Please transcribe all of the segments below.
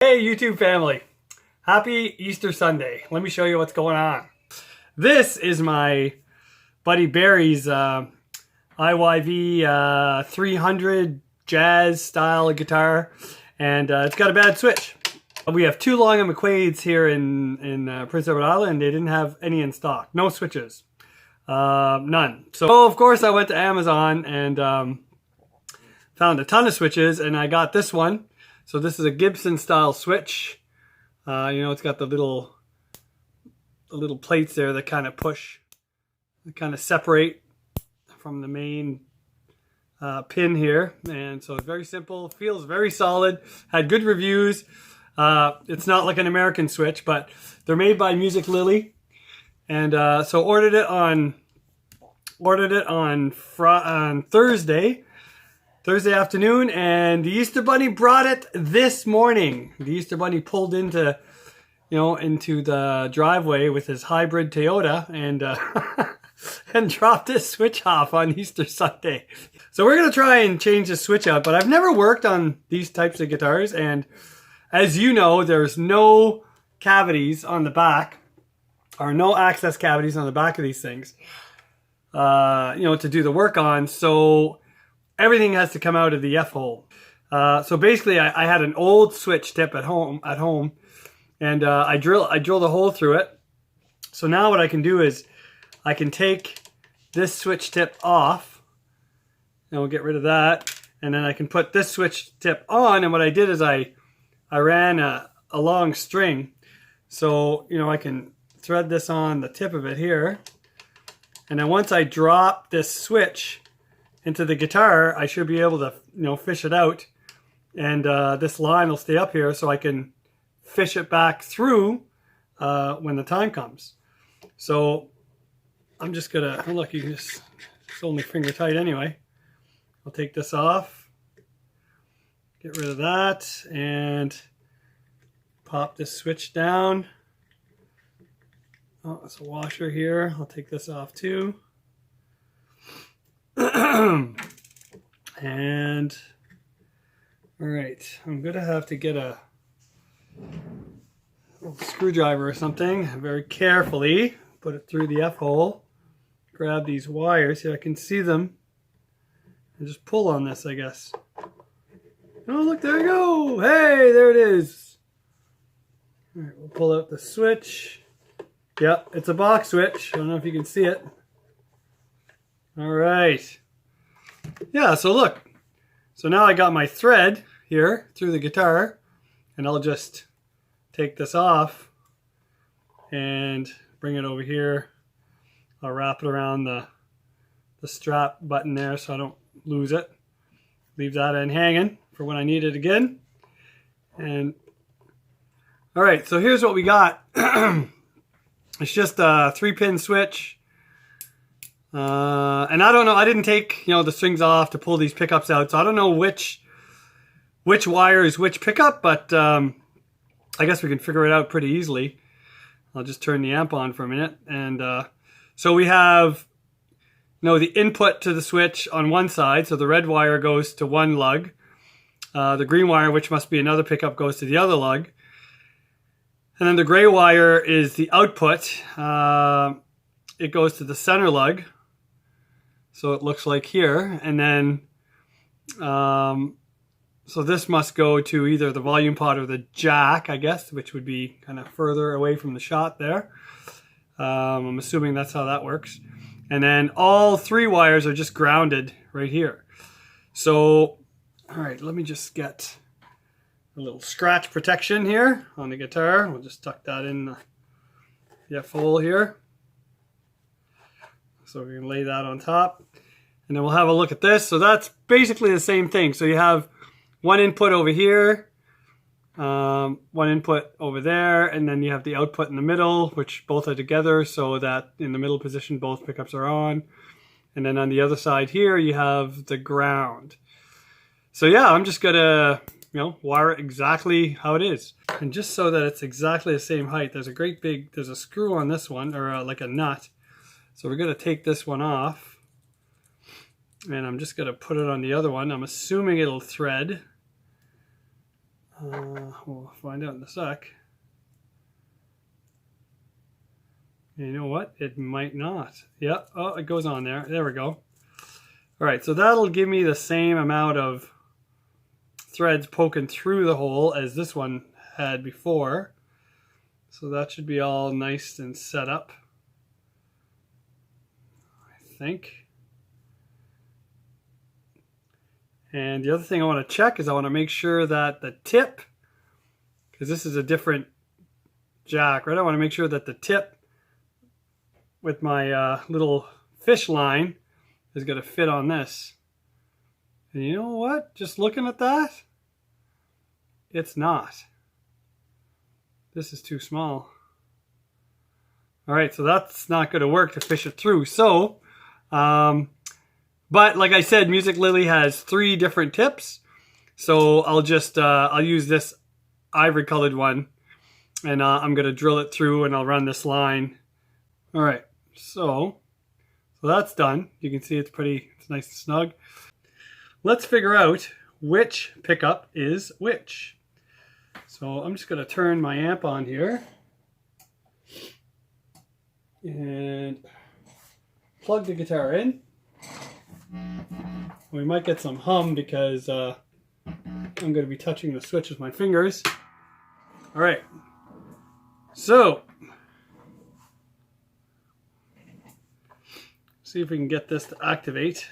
Hey YouTube family, happy Easter Sunday. Let me show you what's going on. This is my buddy Barry's IYV 300 jazz style guitar, and it's got a bad switch. We have two Long and McQuaid's here in Prince Edward Island. They didn't have any in stock, no switches, none. So of course I went to Amazon and found a ton of switches, and I got this one. So this is a Gibson style switch. It's got the little plates there that kind of push, that kind of separate from the main pin here. And so it's very simple, feels very solid, had good reviews. It's not like an American switch, but they're made by Music Lily. And so ordered it on Thursday afternoon, and the Easter Bunny brought it this morning. The Easter Bunny pulled into the driveway with his hybrid Toyota and and dropped this switch off on Easter Sunday. So we're gonna try and change the switch out, but I've never worked on these types of guitars, and as you know, there's no cavities on the back, or no access cavities on the back of these things, to do the work on. So everything has to come out of the F-hole. So basically, I had an old switch tip at home, and I drilled a hole through it. So now what I can do is I can take this switch tip off, and we'll get rid of that, and then I can put this switch tip on. And what I did is I ran a long string, so I can thread this on the tip of it here, and then once I drop this switch into the guitar, I should be able to fish it out, and this line will stay up here so I can fish it back through when the time comes. So I'm just gonna look, it's only finger tight anyway. I'll take this off, get rid of that, and pop this switch down. Oh, it's a washer here. I'll take this off too. And all right, I'm gonna have to get a little screwdriver or something, very carefully put it through the F-hole, grab these wires here, I can see them, and just pull on this, I guess. Oh, look, there we go. Hey, there it is. All right, we'll pull out the switch. Yep, it's a box switch. I don't know if you can see it. All right. Yeah, so look. So now I got my thread here through the guitar, and I'll just take this off and bring it over here. I'll wrap it around the strap button there so I don't lose it. Leave that end hanging for when I need it again. And all right, so here's what we got. It's just a 3-pin switch. And I don't know, I didn't take the strings off to pull these pickups out, so I don't know which wire is which pickup, but I guess we can figure it out pretty easily. I'll just turn the amp on for a minute, and so we have the input to the switch on one side, so the red wire goes to one lug, the green wire, which must be another pickup, goes to the other lug, and then the gray wire is the output. It goes to the center lug. So it looks like here, and then so this must go to either the volume pot or the jack, I guess, which would be kind of further away from the shot there. I'm assuming that's how that works. And then all 3 wires are just grounded right here. So, all right, let me just get a little scratch protection here on the guitar. We'll just tuck that in the F-hole here. So we can lay that on top, and then we'll have a look at this. So that's basically the same thing. So you have one input over here, one input over there, and then you have the output in the middle, which both are together so that in the middle position both pickups are on. And then on the other side here you have the ground. So yeah, I'm just gonna wire it exactly how it is. And just so that it's exactly the same height, there's a screw on this one, or like a nut. So we're going to take this one off, and I'm just going to put it on the other one. I'm assuming it'll thread. We'll find out in a sec. And you know what? It might not. Yep. Oh, it goes on there. There we go. All right, so that'll give me the same amount of threads poking through the hole as this one had before. So that should be all nice and set up, I think. And the other thing I want to check is I want to make sure that the tip, because this is a different jack, right? I want to make sure that the tip with my little fish line is going to fit on this. And you know what? Just looking at that, it's not. This is too small. All right, so that's not going to work to fish it through. So, but like I said, Music Lily has 3 different tips. So I'll just, I'll use this ivory colored one, and I'm going to drill it through and I'll run this line. All right, so that's done. You can see it's nice and snug. Let's figure out which pickup is which. So I'm just going to turn my amp on here and plug the guitar in. We might get some hum because I'm going to be touching the switch with my fingers. All right, so see if we can get this to activate.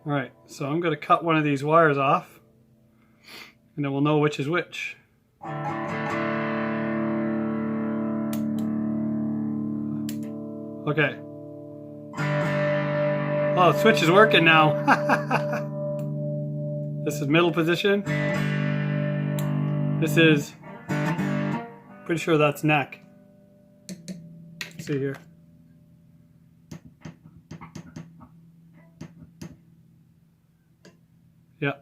All right, so I'm going to cut one of these wires off, and then we'll know which is which. Okay. Oh, the switch is working now. This is middle position. This is, pretty sure that's neck. Let's see here. Yeah.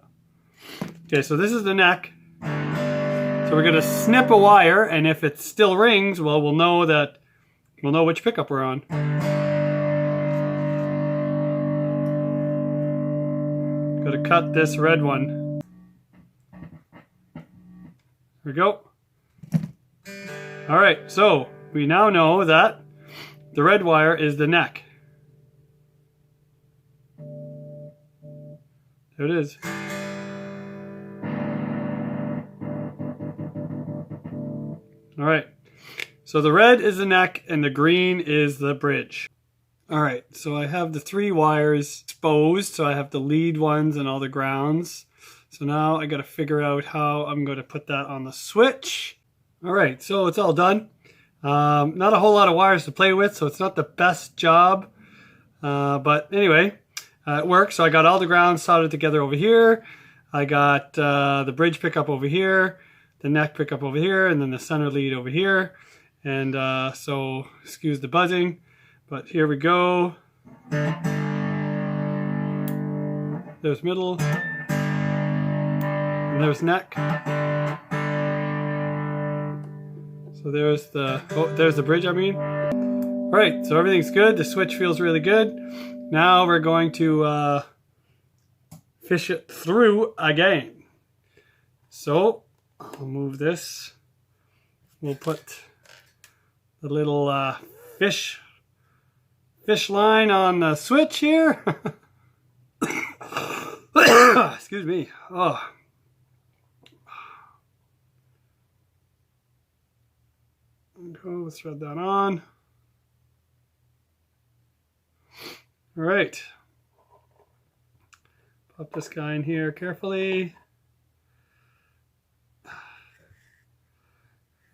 Okay, so this is the neck. So we're gonna snip a wire, and if it still rings, well, we'll know which pickup we're on. Gotta cut this red one. There we go. All right, so we now know that the red wire is the neck. There it is. All right, so the red is the neck and the green is the bridge. All right, so I have the 3 wires exposed, so I have the lead ones and all the grounds. So now I gotta figure out how I'm gonna put that on the switch. All right, so it's all done. Not a whole lot of wires to play with, so it's not the best job. But anyway, it works. So I got all the grounds soldered together over here. I got the bridge pickup over here, the neck pickup over here, and then the center lead over here. And so, excuse the buzzing, but here we go. There's middle, and there's neck. So there's the bridge, I mean. All right, so everything's good. The switch feels really good. Now we're going to fish it through again. So I'll move this. We'll put the little fish line on the switch here. Excuse me. Oh. Go thread that on. All right. Pop this guy in here carefully.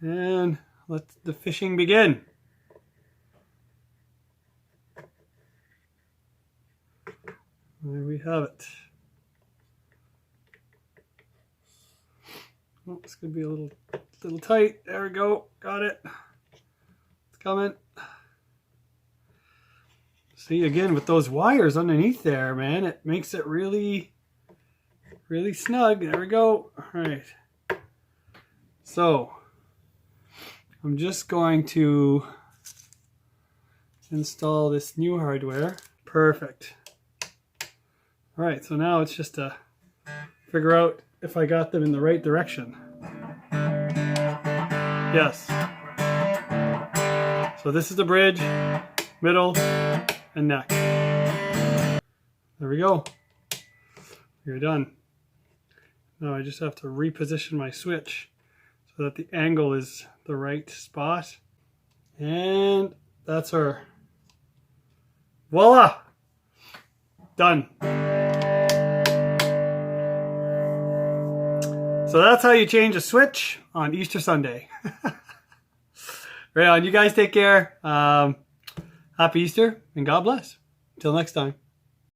And let the fishing begin. There we have it. Oh, this could be a little tight. There we go. Got it. It's coming. See, again, with those wires underneath there, man, it makes it really, really snug. There we go. All right. So I'm just going to install this new hardware. Perfect. All right, so now it's just to figure out if I got them in the right direction. Yes. So this is the bridge, middle, and neck. There we go. You're done. Now I just have to reposition my switch so that the angle is the right spot. And that's her. Voila! Done. So that's how you change a switch on Easter Sunday. Right on. You guys take care. Happy Easter and God bless. Until next time.